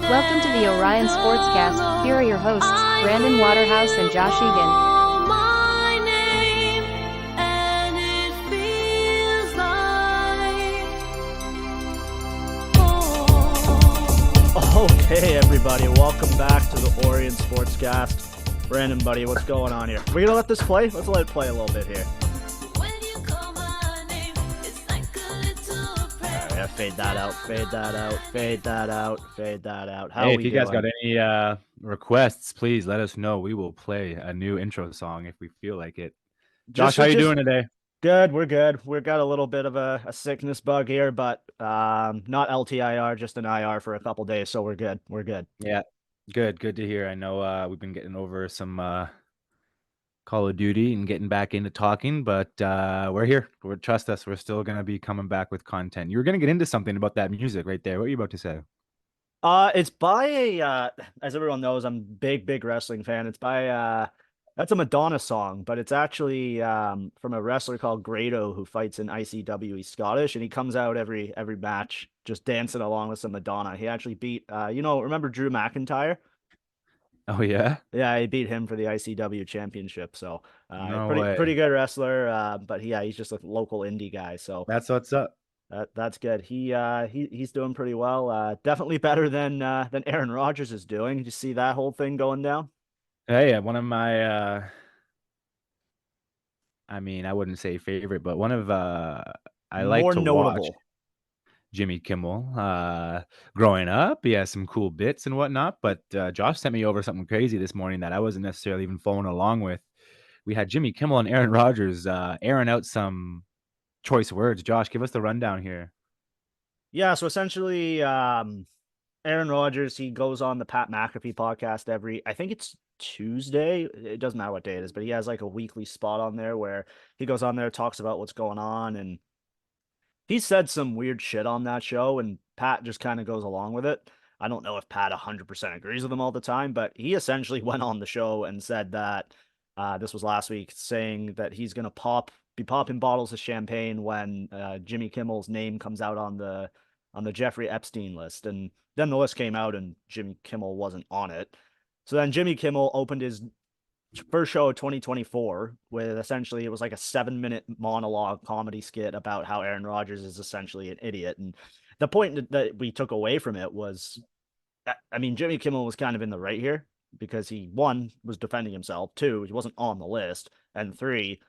Welcome to the Orion Sportscast. Here are your hosts, Brandon Waterhouse and Josh Egan. Okay, everybody, welcome back to the Orion Sportscast. Brandon, buddy, what's going on here? We're gonna let this play? Let's let it play a little bit here. Yeah, fade that out, fade that out, fade that out, fade that out. Hey, if you guys got any requests, please let us know. We will play a new intro song if we feel like it. Josh, how you doing today? Good, we're good. We've got a little bit of a sickness bug here, but not LTIR, just an IR for a couple days, so we're good. We're good. Yeah, good to hear. I know we've been getting over some Call of Duty and getting back into talking, but we're here. Trust us, we're still going to be coming back with content. You were going to get into something about that music right there. What are you about to say? It's by as everyone knows, I'm big wrestling fan. It's by that's a Madonna song, but it's actually from a wrestler called Grado who fights in ICW. He's Scottish, and he comes out every match just dancing along with some Madonna. He actually beat remember Drew McIntyre? Oh yeah? Yeah, he beat him for the ICW championship. So No way. pretty good wrestler. But he's just a local indie guy. So that's what's up. That's good. He's doing pretty well. Definitely better than Aaron Rodgers is doing. Did you see that whole thing going down? Hey, one of my I mean, I wouldn't say favorite, but one of I like More to notable. watch Jimmy Kimmel. Growing up, he has some cool bits and whatnot, but Josh sent me over something crazy this morning that I wasn't necessarily even following along with. We had Jimmy Kimmel and Aaron Rodgers airing out some choice words. Josh, give us the rundown here. Yeah, so essentially, Aaron Rodgers, he goes on the Pat McAfee podcast I think it's Tuesday. It doesn't matter what day it is, but he has like a weekly spot on there where he goes on there, talks about what's going on, and he said some weird shit on that show, and Pat just kind of goes along with it. I don't know if Pat 100% agrees with him all the time, but he essentially went on the show and said that this was last week, saying that he's going to be popping bottles of champagne when Jimmy Kimmel's name comes out on the Jeffrey Epstein list. And then the list came out and Jimmy Kimmel wasn't on it. So then Jimmy Kimmel opened his first show of 2024 with essentially it was like a 7-minute monologue comedy skit about how Aaron Rodgers is essentially an idiot. And the point that we took away from it was, I mean, Jimmy Kimmel was kind of in the right here because he, one, was defending himself, two, he wasn't on the list, and three,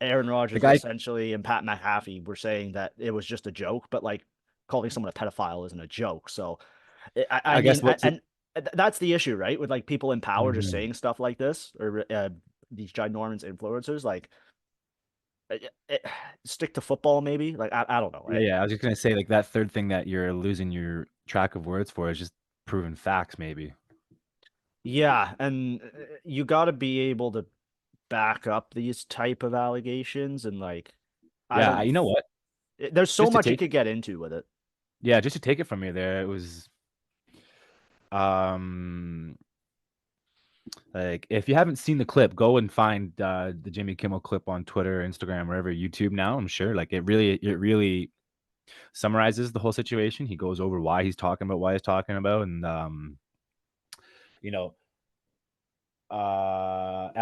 Aaron Rodgers essentially and Pat McAfee were saying that it was just a joke, but like calling someone a pedophile isn't a joke. So I guess that's the issue, right? With like people in power just saying stuff like this, or these ginormous influencers, like stick to football, maybe. Like I don't know. Yeah, I was just gonna say, like, that third thing that you're losing your track of words for is just proven facts, maybe. Yeah, and you got to be able to back up these type of allegations, and like, yeah, you know what? There's so much you could get into with it. Yeah, just to take it from you there, it was like, if you haven't seen the clip, go and find the Jimmy Kimmel clip on Twitter, Instagram, wherever, YouTube now, I'm sure. Like, it really summarizes the whole situation. He goes over why he's talking about, and I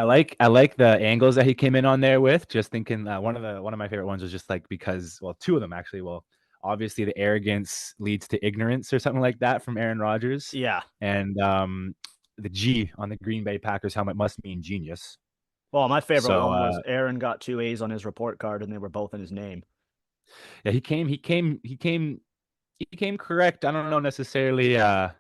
like the angles that he came in on there with. Just thinking, one of my favorite ones was just like, because, well, two of them actually. Well, obviously the arrogance leads to ignorance or something like that from Aaron Rodgers. Yeah. And the G on the Green Bay Packers helmet must mean genius. Well, my favorite one was Aaron got 2 A's on his report card and they were both in his name. Yeah, he came correct. I don't know necessarily all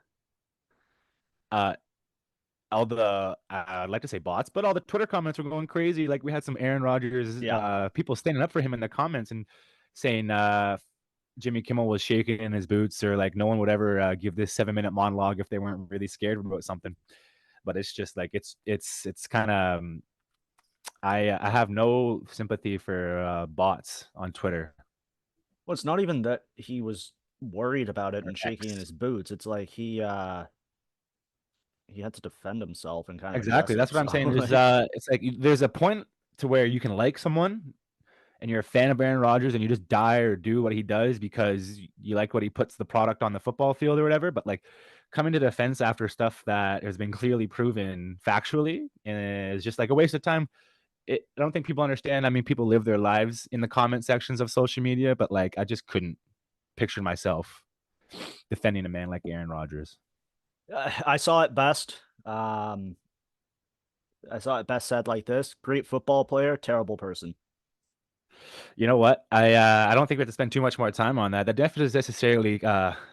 the I'd like to say bots, but all the Twitter comments were going crazy. Like, we had some Aaron Rodgers people standing up for him in the comments and saying Jimmy Kimmel was shaking in his boots, or like no one would ever give this 7-minute monologue if they weren't really scared about something. But it's just like it's kind of I have no sympathy for bots on Twitter. Well, it's not even that he was worried about it and shaking in his boots. It's like he had to defend himself and kind of exactly. That's what I'm saying. There's it's like there's a point to where you can like someone and you're a fan of Aaron Rodgers and you just die or do what he does because you like what he puts the product on the football field or whatever. But like, coming to defense after stuff that has been clearly proven factually is just like a waste of time. I don't think people understand. I mean, people live their lives in the comment sections of social media, but like I just couldn't picture myself defending a man like Aaron Rodgers. I saw it best. I saw it best said like this: great football player, terrible person. You know what? I don't think we have to spend too much more time on that. That definitely necessarily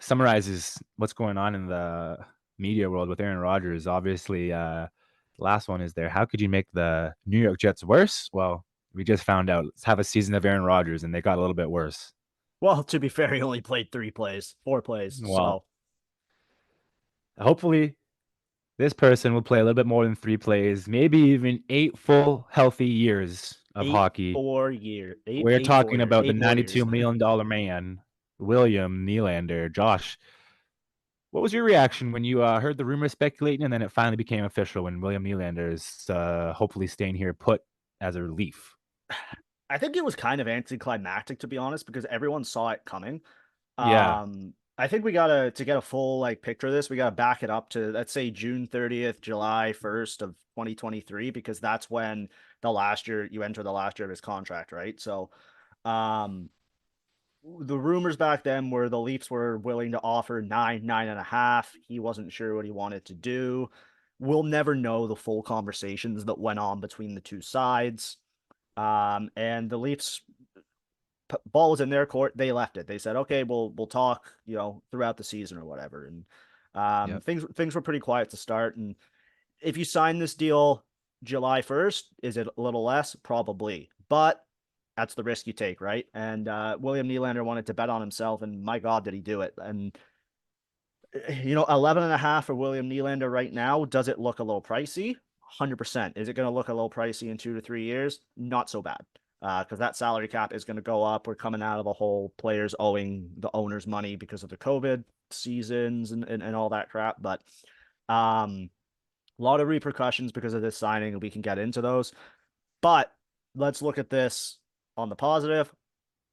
summarizes what's going on in the media world with Aaron Rodgers. Obviously, the last one is there. How could you make the New York Jets worse? Well, we just found out. Let's have a season of Aaron Rodgers, and they got a little bit worse. Well, to be fair, he only played 4 plays. Well, So hopefully, this person will play a little bit more than 3 plays, maybe even 8 full healthy years of eight hockey. 4 year, We're talking about the eight more years. $92 million man, William Nylander. Josh, what was your reaction when you heard the rumor speculating and then it finally became official when William Nylander is hopefully staying here put as a relief? I think it was kind of anticlimactic, to be honest, because everyone saw it coming. Yeah. I think we gotta to get a full like picture of this, we gotta back it up to, let's say, June 30th, July 1st of 2023, because that's when you enter the last year of his contract, right? So um the rumors back then were the Leafs were willing to offer 9.5. He wasn't sure what he wanted to do. We'll never know the full conversations that went on between the two sides. And the Leafs ball was in their court. They left it. They said, "Okay, we'll talk, throughout the season or whatever." And Yep. things were pretty quiet to start. And if you sign this deal July 1st, is it a little less? Probably, but that's the risk you take, right? And William Nylander wanted to bet on himself, and my God, did he do it? And 11.5 for William Nylander right now. Does it look a little pricey? 100%. Is it going to look a little pricey in 2 to 3 years? Not so bad. Because that salary cap is going to go up. We're coming out of the whole players owing the owners money because of the COVID seasons and all that crap. But a lot of repercussions because of this signing, and we can get into those. But let's look at this on the positive.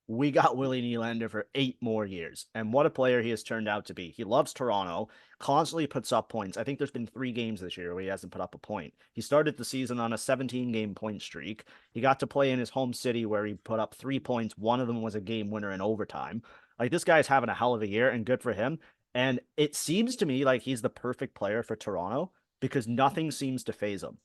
We got Willie Nylander for 8 more years. And what a player he has turned out to be. He loves Toronto, constantly puts up points. I think there's been 3 games this year where he hasn't put up a point. He started the season on a 17-game point streak. He got to play in his home city where he put up 3 points. One of them was a game winner in overtime. Like, this guy's having a hell of a year, and good for him. And it seems to me like he's the perfect player for Toronto because nothing seems to phase him.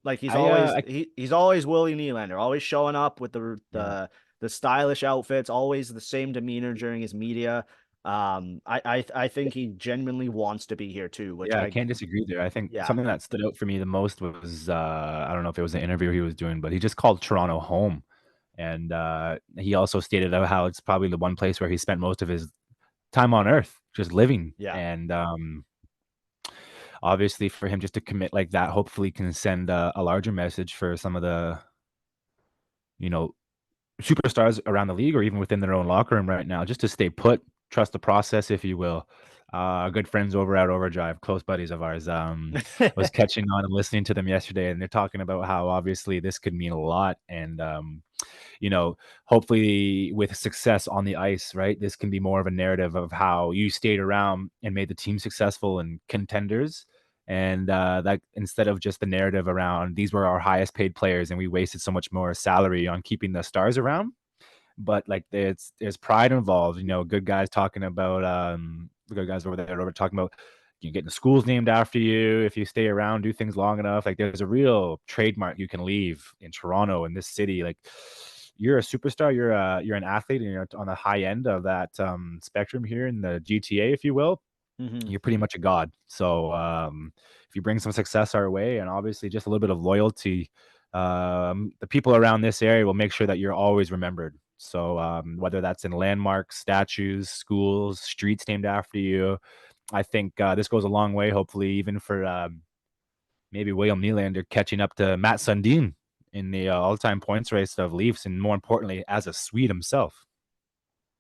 Like, he's always Willie Nylander, always showing up with Yeah. the stylish outfits, always the same demeanor during his media. I think he genuinely wants to be here too, which Yeah, I can't disagree there. I think yeah, something that stood out for me the most was I don't know if it was an interview he was doing, but he just called Toronto home. And he also stated how it's probably the one place where he spent most of his time on earth, just living. yeah. And obviously for him just to commit like that, hopefully can send a larger message for some of the, you know, superstars around the league or even within their own locker room right now, just to stay put, trust the process, if you will. Good friends over at Overdrive, close buddies of ours, was catching on and listening to them yesterday, and they're talking about how obviously this could mean a lot. And you know, hopefully with success on the ice, right? This can be more of a narrative of how you stayed around and made the team successful and contenders. And that instead of just the narrative around these were our highest paid players and we wasted so much more salary on keeping the stars around, but like there's pride involved. You know, good guys talking about the good guys over there over talking about you getting the schools named after you if you stay around, do things long enough. Like there's a real trademark you can leave in Toronto in this city. Like you're a superstar, you're an athlete, and you're on the high end of that spectrum here in the GTA, if you will. Mhm. You're pretty much a god. So if you bring some success our way and obviously just a little bit of loyalty, the people around this area will make sure that you're always remembered. So whether that's in landmarks, statues, schools, streets named after you, I think this goes a long way. Hopefully, even for maybe William Nylander catching up to Matt Sundin in the all-time points race of Leafs, and more importantly, as a Swede himself.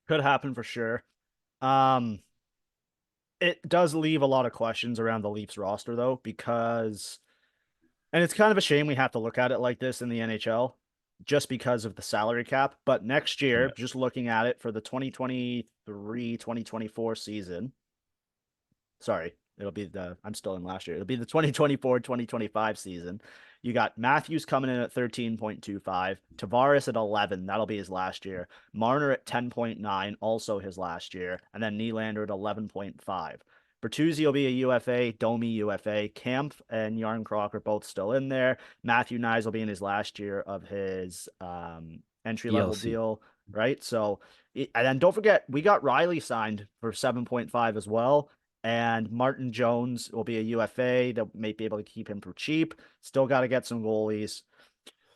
Could happen for sure. Um, it does leave a lot of questions around the Leafs roster though, because and it's kind of a shame we have to look at it like this in the NHL just because of the salary cap. But next Yeah. year, just looking at it for the 2023-2024 season, Sorry, I'm still in last year. It'll be the 2024-2025 season. You got Matthews coming in at 13.25, Tavares at 11. That'll be his last year. Marner at 10.9, also his last year. And then Nylander at 11.5. Bertuzzi will be a UFA, Domi UFA. Kampf and Yarncroc are both still in there. Matthew Nyes will be in his last year of his entry-level ELC. deal, right? So, and then don't forget, we got Riley signed for 7.5 as well. And Martin Jones will be a UFA that may be able to keep him for cheap. Still got to get some goalies.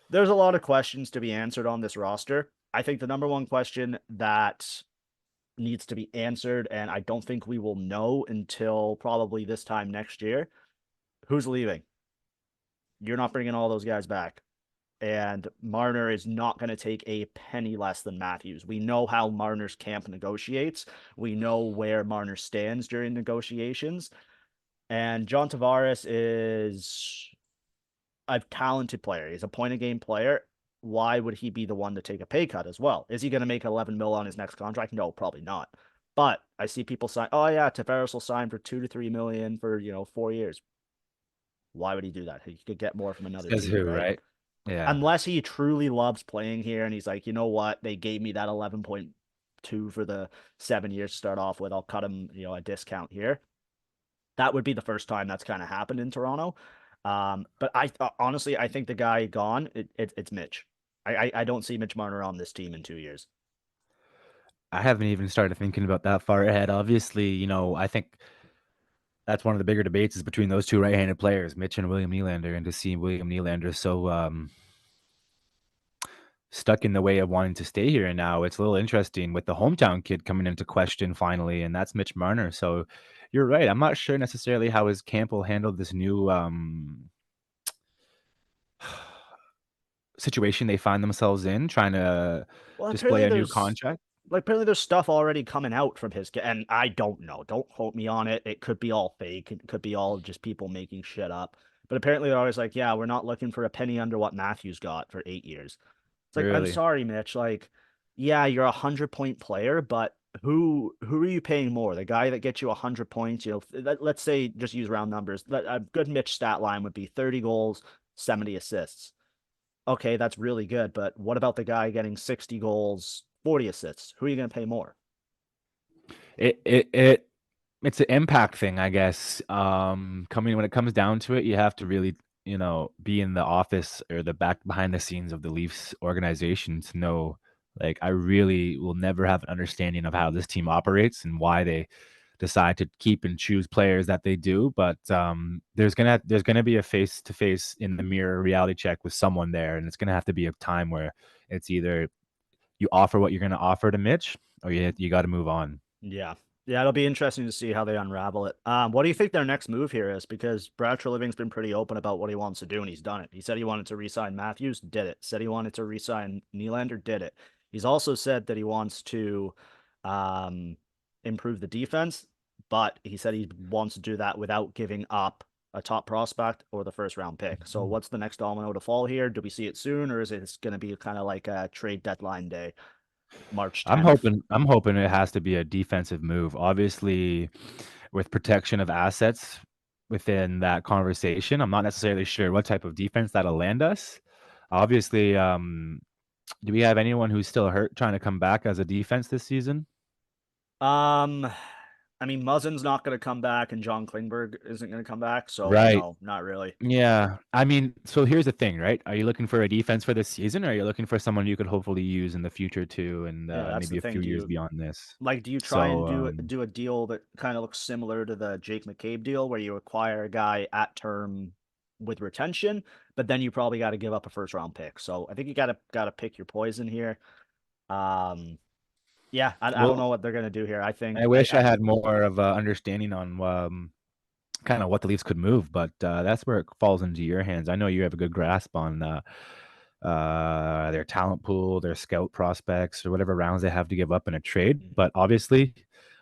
There's a lot of questions to be answered on this roster. I think the number one question that needs to be answered, and I don't think we will know until probably this time next year, who's leaving? You're not bringing all those guys back. And Marner is not going to take a penny less than Matthews. We know how Marner's camp negotiates. We know where Marner stands during negotiations. And John Tavares is a talented player. He's a point-of-game player. Why would he be the one to take a pay cut as well? Is he going to make 11 mil on his next contract? No, probably not. But I see people sign, oh yeah, Tavares will sign for 2 to 3 million for, 4 years. Why would he do that? He could get more from another Says team, who, right? Yeah. Unless he truly loves playing here and he's like, you know what? They gave me that 11.2 for the 7 years to start off with. I'll cut him, a discount here. That would be the first time that's kind of happened in Toronto. But I honestly, I think the guy gone, it's Mitch. I don't see Mitch Marner on this team in 2 years. I haven't even started thinking about that far ahead. Obviously, I think that's one of the bigger debates is between those two right-handed players, Mitch and William Nylander, and to see William Nylander so stuck in the way of wanting to stay here. And now it's a little interesting with the hometown kid coming into question finally, and that's Mitch Marner. So you're right. I'm not sure necessarily how his camp will handle this new situation they find themselves in, trying to display a new contract. Apparently there's stuff already coming out from his, and I don't know. Don't quote me on it. It could be all fake. It could be all just people making shit up. But apparently they're always like, yeah, we're not looking for a penny under what Matthews got for 8 years. It's like, I'm sorry, Mitch. Like, yeah, you're 100-point player, but who are you paying more? The guy that gets you 100 points, let's say, just use round numbers. A good Mitch stat line would be 30 goals, 70 assists. Okay, that's really good, but what about the guy getting 60 goals, 40 assists? Who are you going to pay more? It's an impact thing, I guess. When it comes down to it, you have to really, be in the office or the back behind the scenes of the Leafs organization to know, like, I really will never have an understanding of how this team operates and why they decide to keep and choose players that they do. But there's gonna be a face-to-face in the mirror reality check with someone there, and it's gonna have to be a time where it's either you offer what you're gonna offer to Mitch, or you got to move on. Yeah. Yeah, it'll be interesting to see how they unravel it. What do you think their next move here is? Because Brad Treliving's been pretty open about what he wants to do, and he's done it. He said he wanted to re-sign Matthews, did it. Said he wanted to re-sign Nylander, did it. He's also said that he wants to improve the defense, but he said he wants to do that without giving up a top prospect or the first-round pick. So what's the next domino to fall here? Do we see it soon, or is it going to be kind of like a trade deadline day? March 10th. I'm hoping it has to be a defensive move. Obviously, with protection of assets within that conversation, I'm not necessarily sure what type of defense that'll land us. Obviously, do we have anyone who's still hurt trying to come back as a defense this season? I mean, Muzzin's not going to come back, and John Klingberg isn't going to come back, so Right. no, not really. Yeah. I mean, so here's the thing, right? Are you looking for a defense for this season, or are you looking for someone you could hopefully use in the future too, and that's maybe the a thing. few years beyond this? Like, do you try So, and do a deal that kind of looks similar to the Jake McCabe deal, where you acquire a guy at term with retention, but then you probably got to give up a first-round pick. So I think you got to pick your poison here. Yeah, I don't know what they're going to do here. I think I wish I had more of a understanding on kind of what the Leafs could move, but that's where it falls into your hands. I know you have a good grasp on their talent pool, their scout prospects, or whatever rounds they have to give up in a trade. But obviously,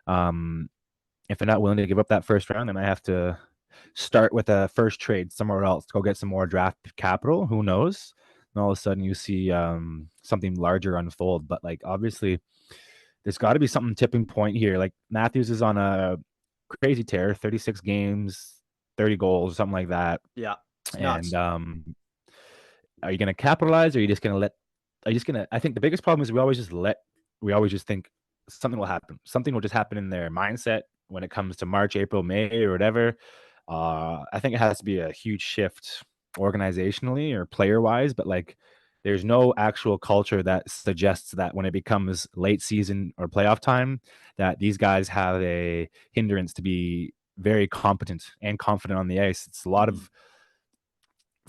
if they're not willing to give up that first round, then I have to start with a first trade somewhere else to go get some more draft capital. Who knows? And all of a sudden, you see something larger unfold. But like, obviously, there's got to be something tipping point here. Like Matthews is on a crazy tear, 36 games, 30 goals, something like that. Yeah, it's And nuts. are you going to capitalize, or are you just going to let? Are you just going to? I think the biggest problem is we always just think something will happen. Something will just happen in their mindset when it comes to March, April, May, or whatever. I think it has to be a huge shift organizationally or player wise, but like there's no actual culture that suggests that when it becomes late season or playoff time, that these guys have a hindrance to be very competent and confident on the ice. It's a lot Mhm. of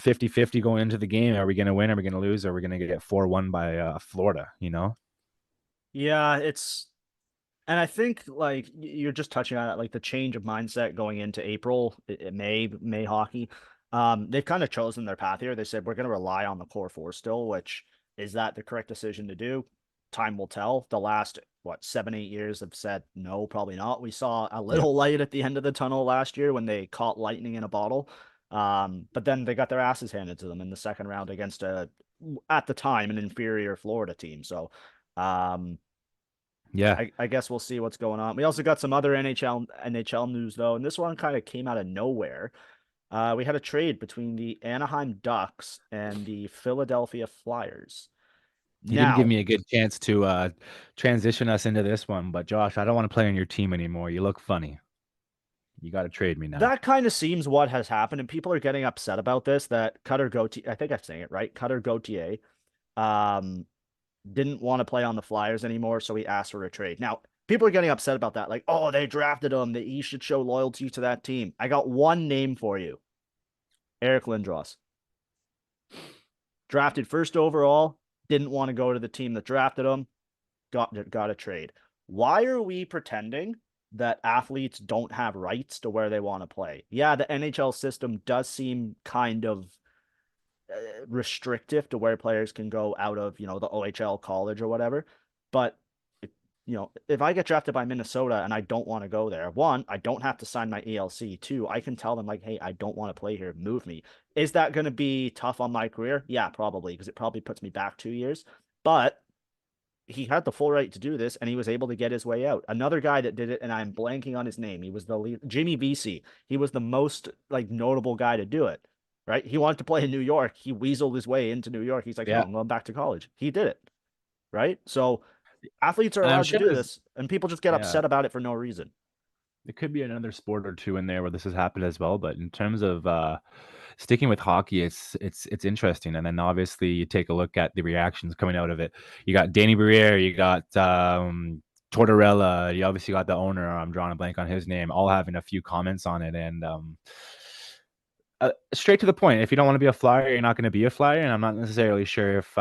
50-50 going into the game. Are we going to win? Are we going to lose? Are we going to get 4-1 by Florida, you know? Yeah, and I think like you're just touching on it, like the change of mindset going into April, May hockey. They've kind of chosen their path here. They said we're going to rely on the core four still, which is that the correct decision to do? Time will tell. The last what 7, 8 years have said no, probably not. We saw a Yeah. little light at the end of the tunnel last year when they caught lightning in a bottle. But then they got their asses handed to them in the second round against at the time an inferior Florida team. So um Yeah. I guess we'll see what's going on. We also got some other NHL news though, and this one kind of came out of nowhere. We had a trade between the Anaheim Ducks and the Philadelphia Flyers. You didn't give Now, me a good chance to transition us into this one, but Josh, I don't want to play on your team anymore. You look funny. You got to trade me now. that kind of seems what has happened, and people are getting upset about this. That Cutter Gauthier, I think I'm saying it right, Cutter Gauthier, um, didn't want to play on the Flyers anymore, so he asked for a trade. Now, people are getting upset about that, like, oh, they drafted him, that he should show loyalty to that team. I got one name for you. Eric Lindros. Drafted first overall, didn't want to go to the team that drafted him, got a trade. Why are we pretending that athletes don't have rights to where they want to play? Yeah, the NHL system does seem kind of restrictive to where players can go out of, the OHL college or whatever. But if I get drafted by Minnesota and I don't want to go there, one, I don't have to sign my ELC. Two, I can tell them like, hey, I don't want to play here. Move me. Is that going to be tough on my career? Yeah, probably, because it probably puts me back 2 years. But he had the full right to do this, and he was able to get his way out. Another guy that did it, and I'm blanking on his name. He was the lead, Jimmy BC. He was the most like notable guy to do it. Right? He wanted to play in New York. He weaseled his way into New York. He's like, no, Yeah. I'm going back to college. He did it. Right? So athletes are And I'm allowed to sure do there's this, and people just get yeah, upset about it for no reason. there could be another sport or two in there where this has happened as well, but in terms of sticking with hockey, it's interesting. And then obviously you take a look at the reactions coming out of it. You got Danny Briere, you got Tortorella, you obviously got the owner, I'm drawing a blank on his name, all having a few comments on it. And straight to the point, if you don't want to be a flyer, you're not going to be a flyer. And I'm not necessarily sure if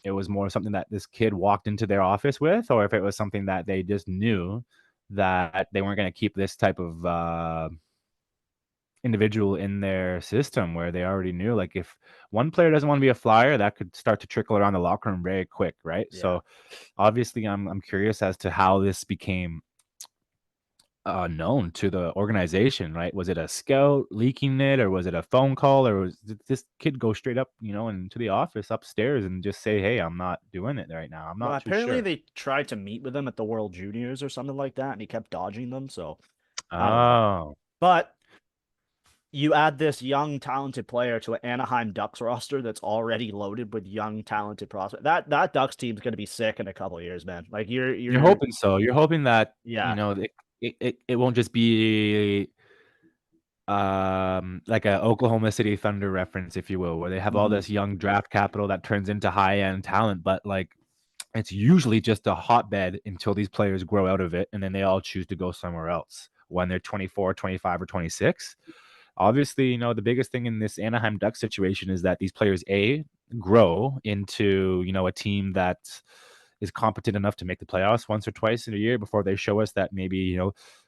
it was more something that this kid walked into their office with, or if it was something that they just knew that they weren't going to keep this type of individual in their system, where they already knew, like, if one player doesn't want to be a flyer, that could start to trickle around the locker room very quick, right? Yeah. So obviously I'm curious as to how this became known to the organization, right? Was it a scout leaking it, or was it a phone call, or did this kid go straight up, into the office upstairs and just say, "Hey, I'm not doing it right now"? I'm Well, not too apparently sure. they tried to meet with him at the World Juniors or something like that, and he kept dodging them. So I don't know. Oh, But you add this young, talented player to an Anaheim Ducks roster that's already loaded with young, talented prospects. That Ducks team's going to be sick in a couple of years, man. Like you're you're hoping so. You're hoping that yeah. it won't just be like a Oklahoma City Thunder reference, if you will, where they have all Mhm. this young draft capital that turns into high end talent, but like it's usually just a hotbed until these players grow out of it, and then they all choose to go somewhere else when they're 24, 25, or 26. Obviously, the biggest thing in this Anaheim Ducks situation is that these players grow into, a team that is competent enough to make the playoffs once or twice in a year before they show us that maybe,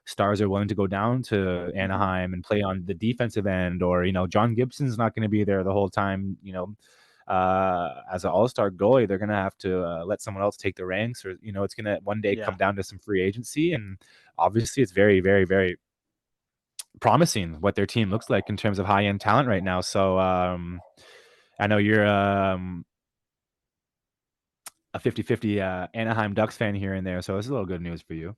stars are willing to go down to Mhm. Anaheim and play on the defensive end, or, John Gibson's not going to be there the whole time, as an all-star goalie. They're going to have to let someone else take the ranks, or, it's going to one day Yeah. come down to some free agency. And obviously it's very, very, very promising what their team looks like in terms of high-end talent right now. So I know you're a 50-50 Anaheim Ducks fan here and there, so this is a little good news for you.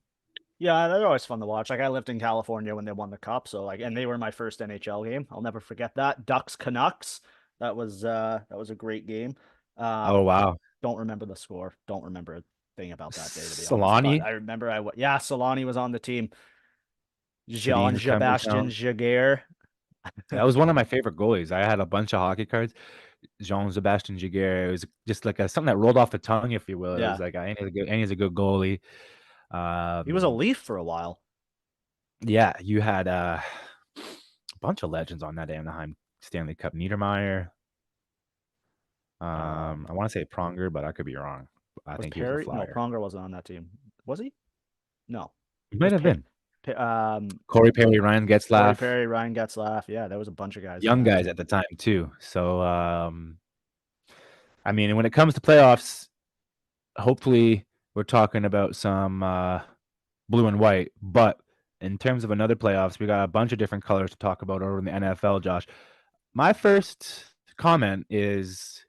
Yeah, they're always fun to watch. Like I lived in California when they won the cup, so like, and they were my first NHL game. I'll never forget that. Ducks Canucks. That was a great game. Oh wow, Don't remember the score. Don't remember a thing about that day, to be honest. But Solani, I remember yeah, Solani was on the team. Jean Sedin's coming Sebastian down. Jaguar. That was one of my favorite goalies. I had a bunch of hockey cards. Jean-Sebastian Giguère. It was just like something that rolled off the tongue, if you will. It was Yeah, like, he's a good goalie. he was a Um, Leaf for a while. yeah, you had a bunch of legends on that Anaheim Stanley Cup. Niedermeyer. I want to say Pronger, but I could be wrong. I Was think he was a Perry? No, Flyer. Pronger wasn't on that team. Was he? No. He It might was have been. Corey Perry, Ryan Corey Getzlaff, Perry, Ryan Getzlaff. Yeah, there was a bunch of guys on young that guys team. at the time too. So, I mean, when it comes to playoffs, hopefully we're talking about some blue and white. But in terms of another playoffs, we got a bunch of different colors to talk about over in the NFL, Josh. My first comment is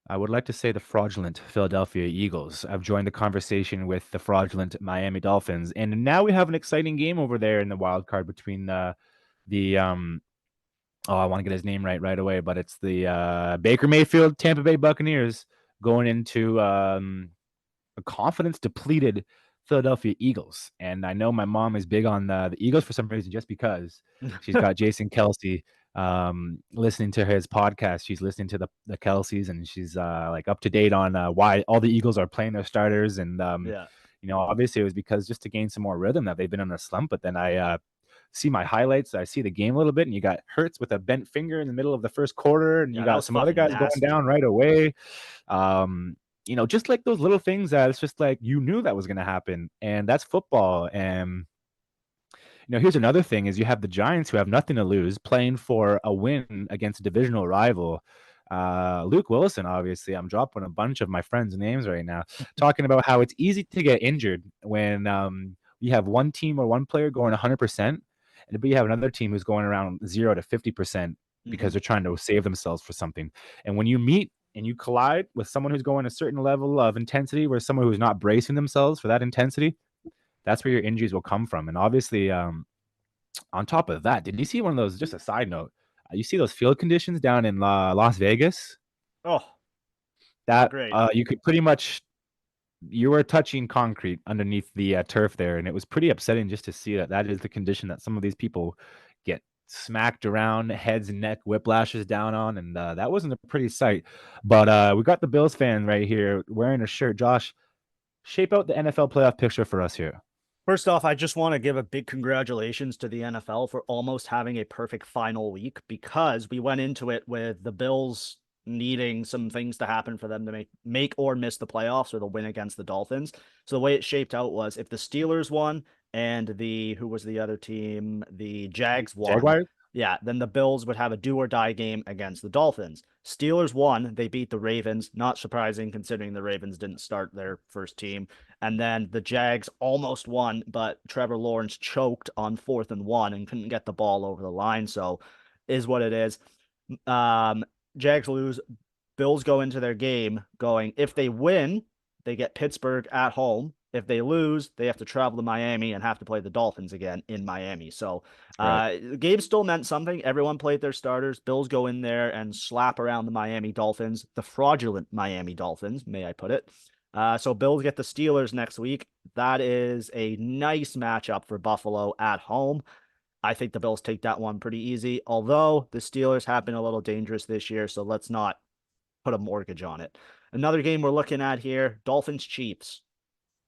I would like to say the fraudulent Philadelphia Eagles. I've joined the conversation with the fraudulent Miami Dolphins, and now we have an exciting game over there in the wild card between the I want to get his name right away, but it's the Baker Mayfield Tampa Bay Buccaneers going into a confidence depleted Philadelphia Eagles. And I know my mom is big on the Eagles for some reason, just because she's got Jason Kelsey listening to his podcast. She's listening to the Kelseys, and she's like up to date on why all the Eagles are playing their starters. And Yeah. obviously it was because just to gain some more rhythm that they've been in a slump. But then I see my highlights. I see the game a little bit, and you got Hurts with a bent finger in the middle of the first quarter, and you Yeah, that got was some other fucking guys going nasty. down right away. Just like those little things that it's just like you knew that was going to happen, and that's football. And here's another thing: is you have the Giants, who have nothing to lose, playing for a win against a divisional rival. Luke Wilson, obviously, I'm dropping a bunch of my friends' names right now, talking about how it's easy to get injured when you have one team or one player going 100%, but you have another team who's going around 0 to 50% because they're trying to save themselves for something. And when you meet and you collide with someone who's going a certain level of intensity, where someone who's not bracing themselves for that intensity, that's where your injuries will come from. And obviously, on top of that, did you see one of those? Just a side note, you see those field conditions down in Las Vegas? Oh, not That great. you could pretty much you were touching concrete underneath the turf there, and it was pretty upsetting just to see that is the condition that some of these people get smacked around, heads and neck whiplashes down on, and that wasn't a pretty sight. But we got the Bills fan right here wearing a shirt. Josh, shape out the NFL playoff picture for us here. First off, I just want to give a big congratulations to the NFL for almost having a perfect final week, because we went into it with the Bills needing some things to happen for them to make or miss the playoffs or the win against the Dolphins. So the way it shaped out was, if the Steelers won and who was the other team? The Jags won. Jaguars? Yeah, then the Bills would have a do or die game against the Dolphins. Steelers won. They beat the Ravens. Not surprising considering the Ravens didn't start their first team. And then the Jags almost won, but Trevor Lawrence choked on 4th and 1 and couldn't get the ball over the line. So is what it is. Um, Jags lose. Bills go into their game going, if they win, they get Pittsburgh at home. If they lose, they have to travel to Miami and have to play the Dolphins again in Miami. So Right. the game still meant something. Everyone played their starters. Bills go in there and slap around the Miami Dolphins, the fraudulent Miami Dolphins, may I put it. So Bills get the Steelers next week. That is a nice matchup for Buffalo at home. I think the Bills take that one pretty easy, although the Steelers have been a little dangerous this year, so let's not put a mortgage on it. Another game we're looking at here, Dolphins Chiefs.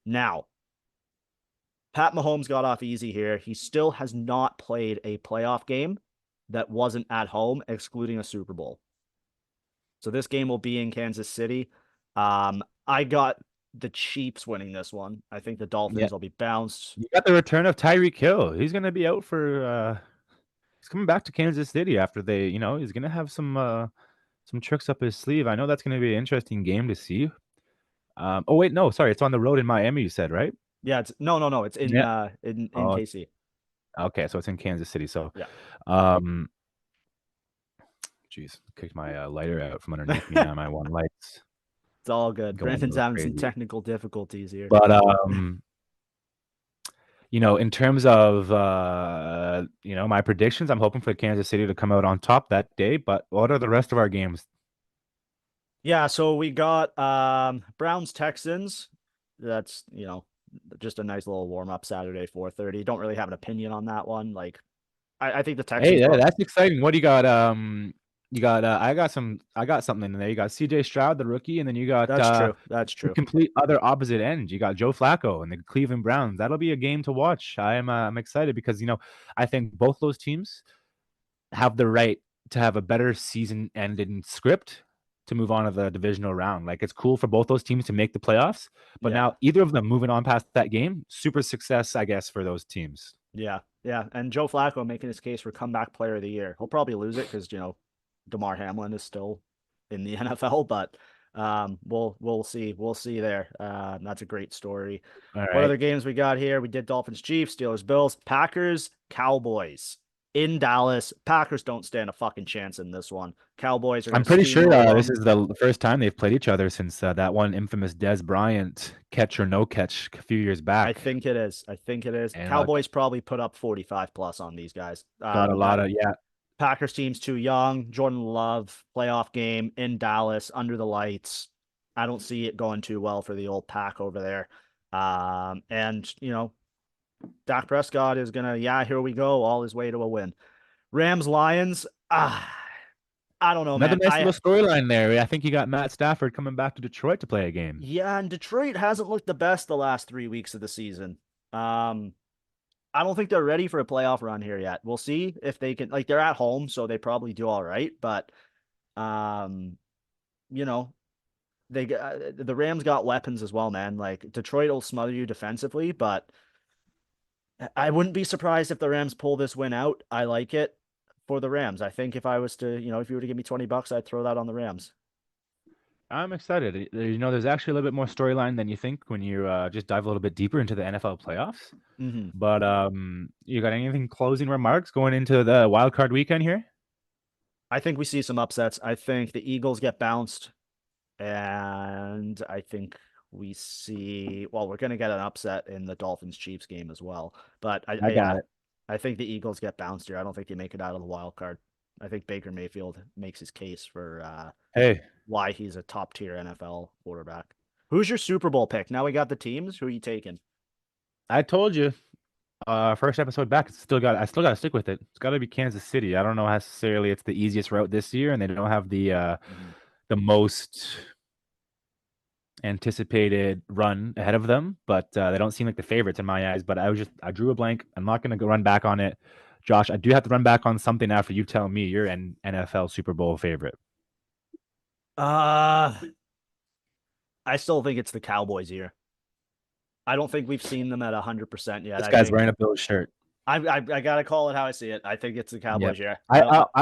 Now, Pat Mahomes got off easy here. He still has not played a playoff game that wasn't at home, excluding a Super Bowl. So this game will be in Kansas City. I got the Chiefs winning this one. I think the Dolphins will be bounced. You got the return of Tyreek Hill. He's going to be out for he's coming back to Kansas City after he's going to have some tricks up his sleeve. I know that's going to be an interesting game to see. Oh wait, no, sorry, it's on the road in Miami, you said, right? Yeah, it's no, it's in Yeah. in Oh, KC. okay, so it's in Kansas City. So, Yeah. Jeez, kicked my lighter out from underneath me now. My one light's It's all good. going a Brandon's little having some crazy. technical difficulties here. But in terms of my predictions, I'm hoping for Kansas City to come out on top that day. But what are the rest of our games? Yeah, so we got Browns Texans. That's, just a nice little warm up Saturday 4:30. Don't really have an opinion on that one. Like I think the Hey, Texans probably that's exciting. What do you got? I got something in there. You got CJ Stroud, the rookie, and then you got That's true. That's the true. complete other opposite end. You got Joe Flacco and the Cleveland Browns. That'll be a game to watch. I'm excited because I think both those teams have the right to have a better season ending script to move on to the divisional round. Like it's cool for both those teams to make the playoffs, but Yeah. now either of them moving on past that game, super success, I guess, for those teams. Yeah. Yeah. And Joe Flacco making his case for comeback player of the year. He'll probably lose it because, DeMar Hamlin is still in the NFL, but we'll see. We'll see there. That's a great story. All What right. other games we got here? We did Dolphins, Chiefs, Steelers, Bills, Packers, Cowboys in Dallas. Packers don't stand a fucking chance in this one. Cowboys are I'm going to pretty sure steamroll this them. is the first time they've played each other since that one infamous Des Bryant catch or no catch a few years I back. think it is. I think it is. And Cowboys probably put up 45 plus on these guys. got a lot That of, yeah. Packers team's too young. Jordan Love, playoff game in Dallas under the lights. I don't see it going too well for the old Pack over there. And Dak Prescott is gonna, here we go, all his way to a win. Rams, Lions. I don't know, Another man. nice little storyline there. I think you got Matt Stafford coming back to Detroit to play a game. Yeah, and Detroit hasn't looked the best the last 3 weeks of the season. I don't think they're ready for a playoff run here yet. We'll see if they can. Like they're at home, so they probably do all right. But, um, you know, the Rams got weapons as well, man. Like Detroit will smother you defensively, but I wouldn't be surprised if the Rams pull this win out. I like it for the Rams. I think if I was to, if you were to give me $20, I'd throw that on the Rams. I'm excited. There's actually a little bit more storyline than you think when you just dive a little bit deeper into the NFL playoffs. Mm-hmm. But you got anything closing remarks going into the wild card weekend here? I think we see some upsets. I think the Eagles get bounced, and I think we see. Well, we're going to get an upset in the Dolphins Chiefs game as well. But I got it. I think the Eagles get bounced here. I don't think they make it out of the wild card. I think Baker Mayfield makes his case for Hey, why he's a top tier NFL quarterback. Who's your Super Bowl pick? Now we got the teams. Who are you taking? I told you. First episode back. I still got to stick with it. It's got to be Kansas City. I don't know necessarily it's the easiest route this year, and they don't have the most anticipated run ahead of them, but they don't seem like the favorites in my eyes. But I drew a blank. I'm not going to go run back on it. Josh, I do have to run back on something after you tell me you're an NFL Super Bowl favorite. I still think it's the Cowboys here. I don't think we've seen them at 100% yet. This guy's wearing a Bills shirt. I gotta call it how I see it. I think it's the Cowboys here. I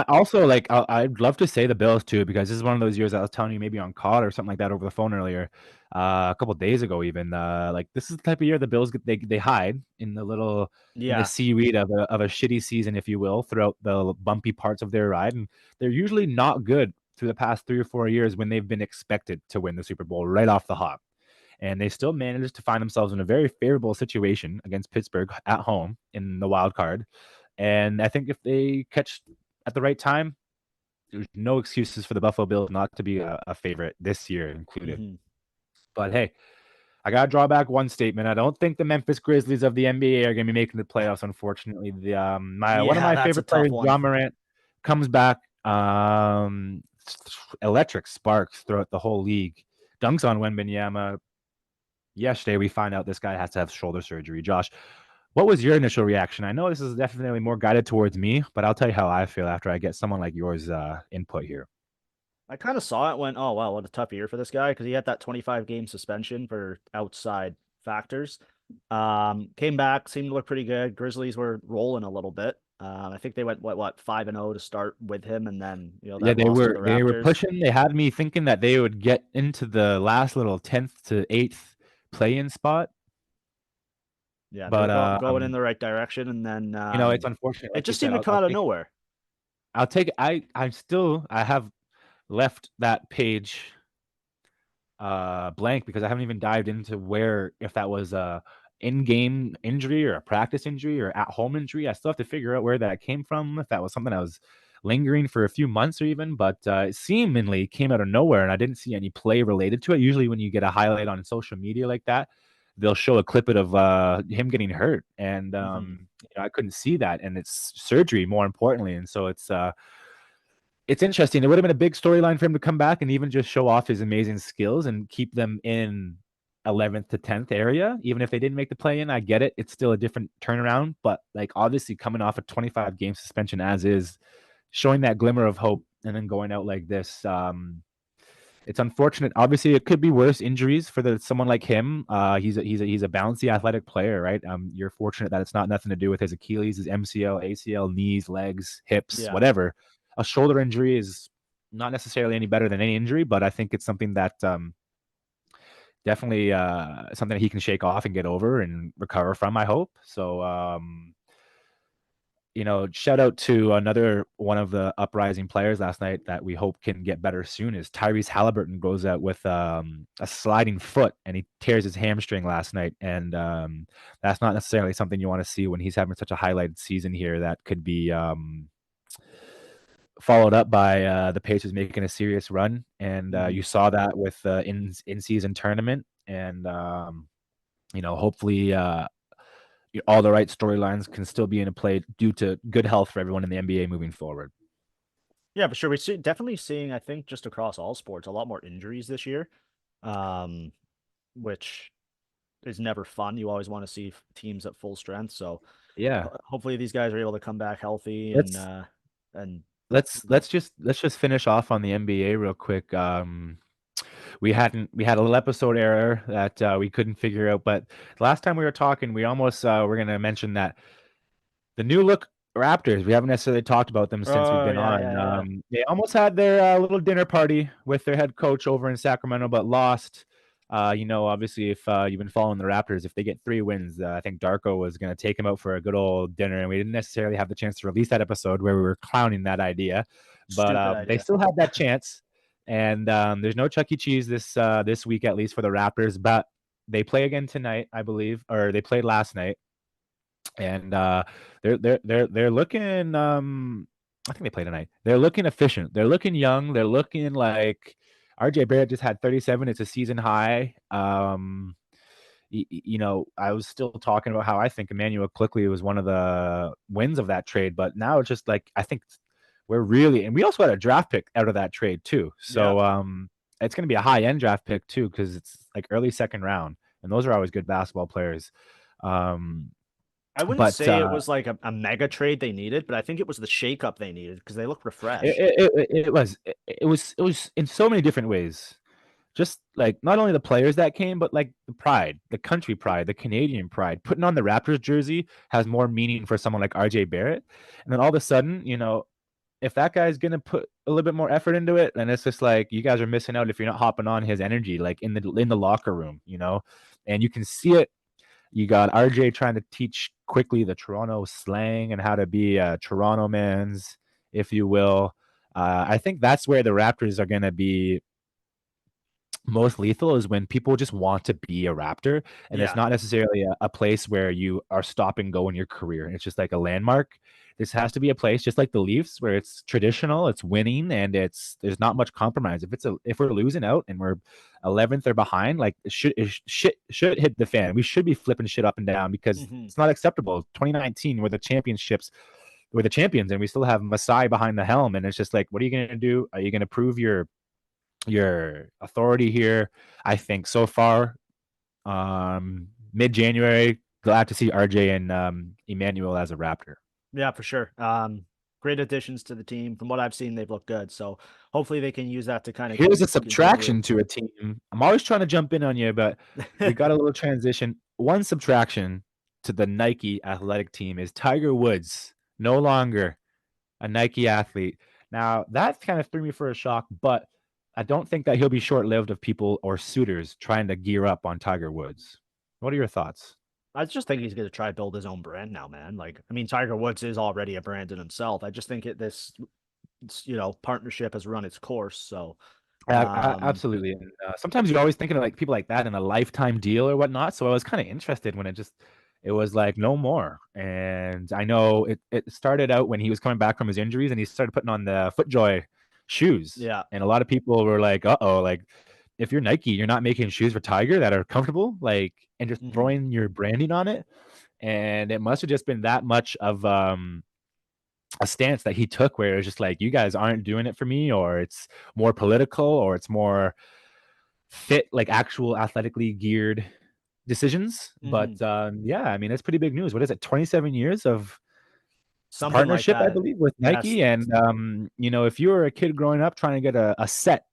also like. I'd love to say the Bills too, because this is one of those years I was telling you maybe on call or something like that over the phone earlier, a couple of days ago even. Like this is the type of year the Bills they hide in the little in the seaweed of a shitty season, if you will, throughout the bumpy parts of their ride, and they're usually not good through the past 3 or 4 years when they've been expected to win the Super Bowl right off the hop. And they still managed to find themselves in a very favorable situation against Pittsburgh at home in the wild card. And I think if they catch at the right time, there's no excuses for the Buffalo Bills not to be a favorite this year included. Mm-hmm. But hey, I got to draw back one statement. I don't think the Memphis Grizzlies of the NBA are going to be making the playoffs, unfortunately. One of my favorite players, John Morant, comes back. Electric sparks throughout the whole league. Dunks on Wembanyama. Yesterday, we find out this guy has to have shoulder surgery. Josh, what was your initial reaction? I know this is definitely more guided towards me, but I'll tell you how I feel after I get someone like yours input here. I kind of saw it, went, oh, wow, what a tough year for this guy, because he had that 25-game suspension for outside factors. Came back, seemed to look pretty good. Grizzlies were rolling a little bit. I think they went, 5-0 to start with him, and then, they were pushing. They had me thinking that they would get into the last little 10th to 8th play-in spot. Yeah, but going in the right direction, and then it's unfortunate. It just seemed to come out of nowhere. I'll take it. I have left that page blank because I haven't even dived into if that was in-game injury or a practice injury or at-home injury. I still have to figure out where that came from, if that was something that was lingering for a few months or even, but it seemingly came out of nowhere, and I didn't see any play related to it. Usually when you get a highlight on social media like that, they'll show a clip of him getting hurt, and I couldn't see that, and it's surgery more importantly, and so it's interesting. It would have been a big storyline for him to come back and even just show off his amazing skills and keep them in 11th to 10th area. Even if they didn't make the play in, I get it. It's still a different turnaround, but like obviously coming off a 25 game suspension as is, showing that glimmer of hope and then going out like this. It's unfortunate. Obviously, it could be worse injuries for someone like him. He's a bouncy athletic player, right? You're fortunate that it's not nothing to do with his Achilles, his MCL, ACL, knees, legs, hips, whatever. A shoulder injury is not necessarily any better than any injury, but I think it's something that definitely something that he can shake off and get over and recover from, I hope. So, shout out to another one of the uprising players last night that we hope can get better soon is Tyrese Halliburton goes out with a sliding foot and he tears his hamstring last night. And that's not necessarily something you want to see when he's having such a highlighted season here. That could be followed up by the Pacers making a serious run. And you saw that with the in-season tournament. And, hopefully all the right storylines can still be in play due to good health for everyone in the NBA moving forward. Yeah, for sure. We're definitely seeing, I think, just across all sports, a lot more injuries this year, which is never fun. You always want to see teams at full strength. So yeah, hopefully these guys are able to come back healthy and let's just finish off on the NBA real quick. We had a little episode error that we couldn't figure out, but last time we were talking, we almost were going to mention that the new look Raptors, we haven't necessarily talked about them since we've been on. They almost had their little dinner party with their head coach over in Sacramento, but lost. Obviously, if you've been following the Raptors, if they get 3 wins, I think Darko was going to take them out for a good old dinner, and we didn't necessarily have the chance to release that episode where we were clowning that idea, but they still had that chance. And there's no Chuck E. Cheese this week, at least for the Raptors, but they play again tonight, I believe, or they played last night. And they're looking I think they play tonight. They're looking efficient. They're looking young. They're looking like RJ Barrett just had 37. It's a season high. I was still talking about how I think Emmanuel Quickley was one of the wins of that trade, but now it's just like I think we're really, and we also had a draft pick out of that trade too. So it's going to be a high end draft pick too, because it's like early second round, and those are always good basketball players. I wouldn't say it was like a mega trade they needed, but I think it was the shakeup they needed because they look refreshed. It was in so many different ways. Just like not only the players that came, but like the pride, the country pride, the Canadian pride. Putting on the Raptors jersey has more meaning for someone like RJ Barrett. And then all of a sudden, if that guy's gonna put a little bit more effort into it, then it's just like you guys are missing out if you're not hopping on his energy, like in the locker room, and you can see it. You got RJ trying to teach quickly the Toronto slang and how to be a Toronto man's, if you will. I think that's where the Raptors are going to be most lethal, is when people just want to be a Raptor, and it's not necessarily a place where you are stop and go in your career. It's just like a landmark. This has to be a place just like the Leafs, where it's traditional, it's winning, and there's not much compromise. If we're losing out and we're 11th or behind, like shit should hit the fan. We should be flipping shit up and down because it's not acceptable. 2019, we're the champions, and we still have Masai behind the helm, and it's just like, what are you going to do? Are you going to prove your authority here? I think so far, mid-January, glad to see RJ and Emmanuel as a Raptor. Yeah, for sure. Great additions to the team. From what I've seen, they've looked good. So hopefully they can use that to kind of. Here's a subtraction to a team. I'm always trying to jump in on you, but we got a little transition. One subtraction to the Nike athletic team is Tiger Woods no longer a Nike athlete. Now that kind of threw me for a shock, but I don't think that he'll be short-lived of people or suitors trying to gear up on Tiger Woods. What are your thoughts? I just think he's going to try to build his own brand now, man. Like, I mean, Tiger Woods is already a brand in himself. I just think this partnership has run its course. So, Absolutely. And sometimes you're always thinking of like people like that in a lifetime deal or whatnot. So I was kind of interested when it was like no more. And I know it started out when he was coming back from his injuries and he started putting on the FootJoy shoes. Yeah. And a lot of people were like, uh-oh, like if you're Nike, you're not making shoes for Tiger that are comfortable, like, and just throwing your branding on it. And it must have just been that much of a stance that he took where it's just like, you guys aren't doing it for me, or it's more political, or it's more fit, like actual athletically geared decisions. But yeah, I mean, it's pretty big news. What is it? 27 years of Something like partnership, I that. believe, with Yes. Nike. And you know, if you were a kid growing up trying to get a set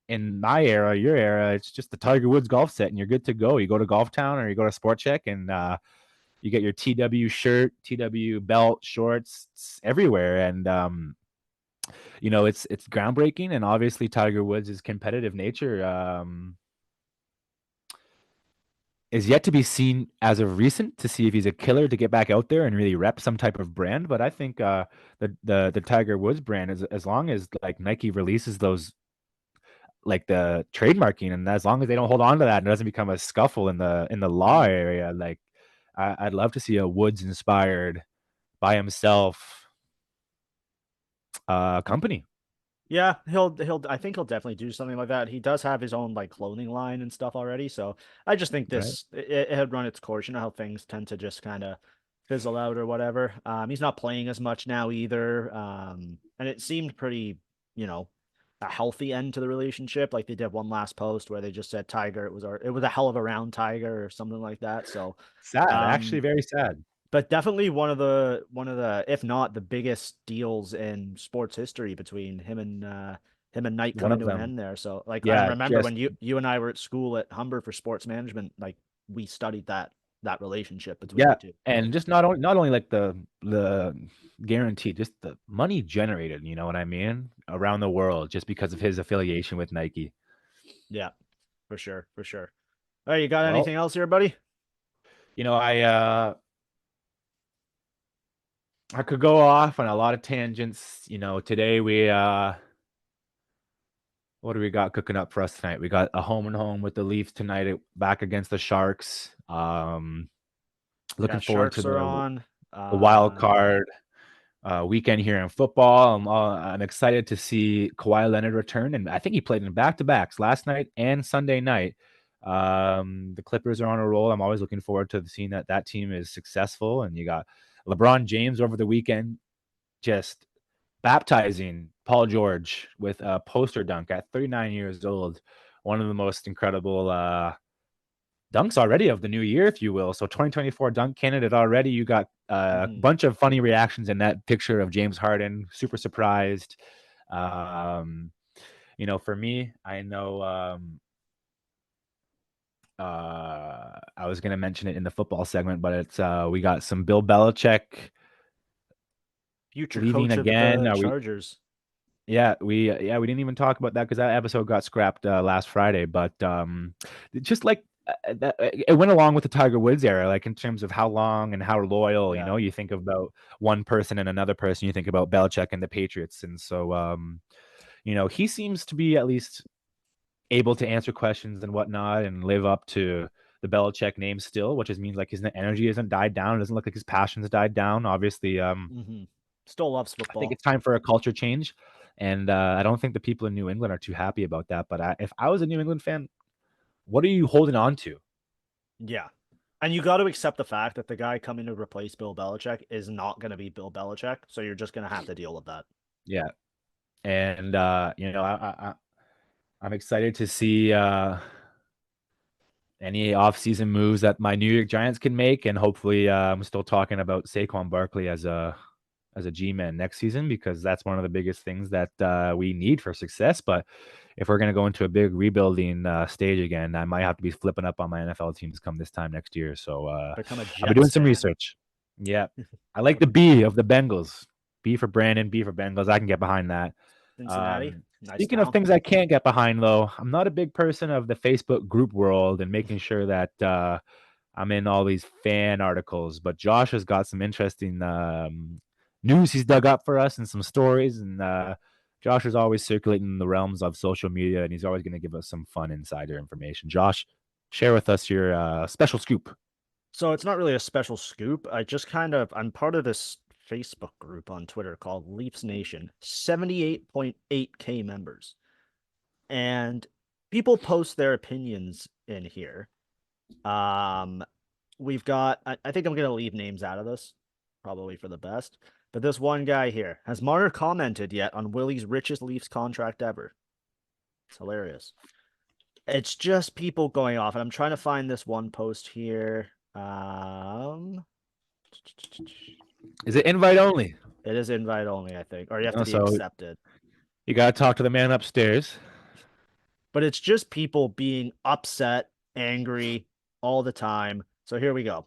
in my era, your era, it's just the Tiger Woods golf set, and you're good to go. You go to Golf Town or you go to Sport Check, and you get your TW shirt, TW belt, shorts, it's everywhere. And you know, it's groundbreaking, and obviously Tiger Woods' competitive nature is yet to be seen as of recent to see if he's a killer to get back out there and really rep some type of brand. But I think the Tiger Woods brand is, as long as like Nike releases those, like the trademarking, and as long as they don't hold on to that and it doesn't become a scuffle in the law area, like I'd love to see a Woods inspired by himself company. Yeah, I think he'll definitely do something like that. He does have his own like clothing line and stuff already, so I just think Right. it had run its course. You know how things tend to just kind of fizzle out or whatever. He's not playing as much now either. And it seemed pretty, you know, a healthy end to the relationship. Like they did one last post where they just said Tiger, it was a hell of a round, Tiger, or something like that. So Sad, actually um very sad. but definitely one of the if not the biggest deals in sports history between him and Knight One coming of to an them. end there. So like I Yeah, remember just when you and I were at school at Humber for sports management, like we studied that relationship between yeah, the two. and just not only like the guarantee, just the money generated, you know what I mean, around the world just because of his affiliation with Nike. Yeah, for sure, for sure. All right, you got Well, anything else here, buddy? you know, I could go off on a lot of tangents. You know, today we what do we got cooking up for us tonight? We got a home and home with the Leafs tonight, back against the Sharks. Yeah, Looking forward to Sharks are the on. wild card weekend here in football. I'm excited to see Kawhi Leonard return, and I think he played in back-to-backs last night and Sunday night. The Clippers are on a roll. I'm always looking forward to seeing that team is successful, and you got LeBron James over the weekend just baptizing Paul George with a poster dunk at 39 years old. One of the most incredible dunks already of the new year, if you will. So 2024 dunk candidate already. You got a bunch of funny reactions in that picture of James Harden, super surprised. Um, you know, for me, I know I was gonna mention it in the football segment, but it's we got some Bill Belichick Future leaving coach of again. the Are we Chargers. Yeah, we didn't even talk about that because that episode got scrapped last Friday. But just like it went along with the Tiger Woods era, like in terms of how long and how loyal. You Yeah. know, you think about one person and another person. You think about Belichick and the Patriots, and so you know, he seems to be at least able to answer questions and whatnot, and live up to the Belichick name still, which just means like his energy hasn't died down. It doesn't look like his passion's died down. Obviously, Still loves I think football. it's time for a culture change, and I don't think the people in New England are too happy about that. But if I was a New England fan, what are you holding on to? Yeah. And you got to accept the fact that the guy coming to replace Bill Belichick is not going to be Bill Belichick. So you're just going to have to deal with that. Yeah, and you know, I'm excited to see any offseason moves that my New York Giants can make, and hopefully, I'm still talking about Saquon Barkley as a G-man next season, because that's one of the biggest things that we need for success. But if we're going to go into a big rebuilding stage again, I might have to be flipping up on my NFL teams come this time next year. So Become a I'll be Jets doing some fan. research. Yeah. I like the B of the Bengals. B for Brandon, B for Bengals. I can get behind that. Cincinnati. Nice Speaking of town. things I can't get behind, though, I'm not a big person of the Facebook group world and making sure that I'm in all these fan articles. But Josh has got some interesting news he's dug up for us and some stories. And Josh is always circulating in the realms of social media, and he's always going to give us some fun insider information. Josh, share with us your special scoop. So it's not really a special scoop. I'm part of this Facebook group on Twitter called Leafs Nation, 78.8K members. And people post their opinions in here. We've got, I think I'm going to leave names out of this, probably for the best. But this one guy here, has Marner commented yet on Willie's richest Leafs contract ever? It's hilarious. It's just people going off, and I'm trying to find this one post here. Is it invite only? It is invite only, I think, or you have to be So accepted. you got to talk to the man upstairs. But it's just people being upset, angry all the time. So here we go.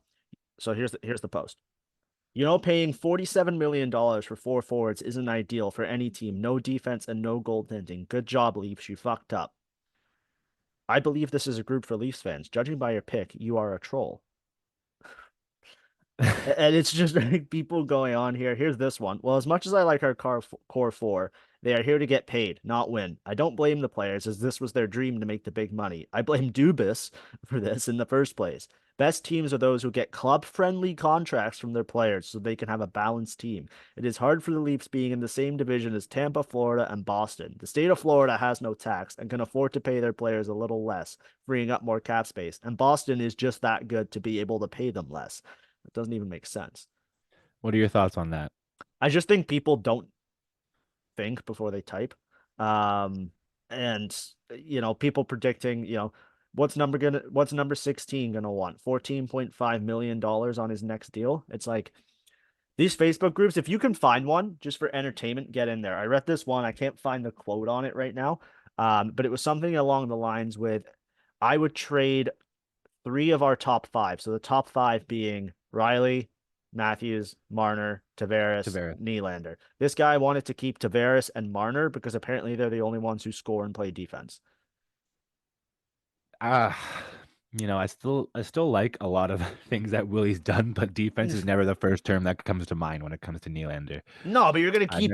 So here's the post. You know, paying $47 million for 4 forwards isn't ideal for any team. No defense and no goaltending. Good job, Leafs. You fucked up. I believe this is a group for Leafs fans. Judging by your pick, you are a troll. And it's just like people going on here. Here's this one. Well, as much as I like our core four, they are here to get paid, not win. I don't blame the players, as this was their dream to make the big money. I blame Dubas for this in the first place. Best teams are those who get club-friendly contracts from their players so they can have a balanced team. It is hard for the Leafs being in the same division as Tampa, Florida, and Boston. The state of Florida has no tax and can afford to pay their players a little less, freeing up more cap space. And Boston is just that good to be able to pay them less. It doesn't even make sense. What are your thoughts on that? I just think people don't think before they type. And people predicting, what's number 16 gonna want? $14.5 million on his next deal. It's like these Facebook groups, if you can find one just for entertainment, get in there. I read this one. I can't find the quote on it right now. But it was something along the lines with, I would trade 3 of our top 5. So the top 5 being Riley, Matthews, Marner, Tavares, Nylander. This guy wanted to keep Tavares and Marner because apparently they're the only ones who score and play defense. I still like a lot of things that Willie's done, but defense is never the first term that comes to mind when it comes to Nylander. No, but you're gonna keep.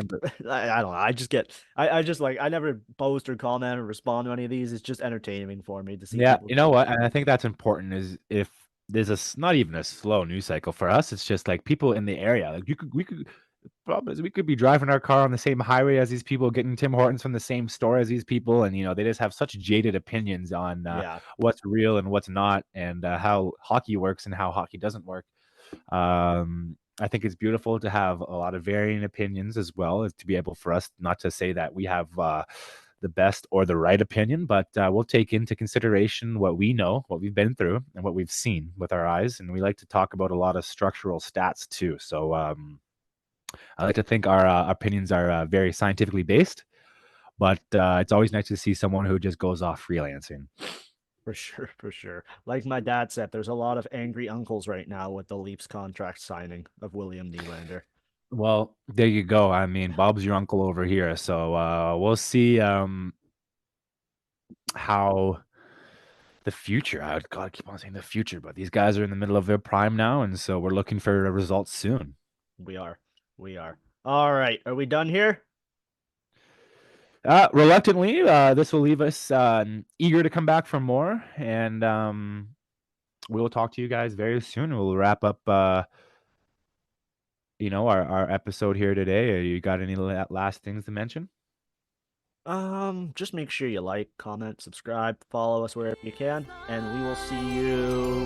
I don't know. I just like, I never post or comment or respond to any of these. It's just entertaining for me to see. Yeah, you know what? And I think that's important. Is if there's not even a slow news cycle for us. It's just like people in the area. Like we could. The problem is we could be driving our car on the same highway as these people, getting Tim Hortons from the same store as these people, and they just have such jaded opinions on what's real and what's not, and how hockey works and how hockey doesn't work. I think it's beautiful to have a lot of varying opinions as well, as to be able for us not to say that we have the best or the right opinion, but we'll take into consideration what we know, what we've been through, and what we've seen with our eyes. And we like to talk about a lot of structural stats too. So I like to think our opinions are very scientifically based, but it's always nice to see someone who just goes off freelancing. For sure, for sure. Like my dad said, there's a lot of angry uncles right now with the Leafs contract signing of William Nylander. Well, there you go. I mean, Bob's your uncle over here, so we'll see how the future. I would God keep on saying the future, but these guys are in the middle of their prime now, and so we're looking for results soon. We are. All right, are we done here? Reluctantly, this will leave us eager to come back for more, and we will talk to you guys very soon. We'll wrap up, our episode here today. You got any last things to mention? Just make sure you like, comment, subscribe, follow us wherever you can, and we will see you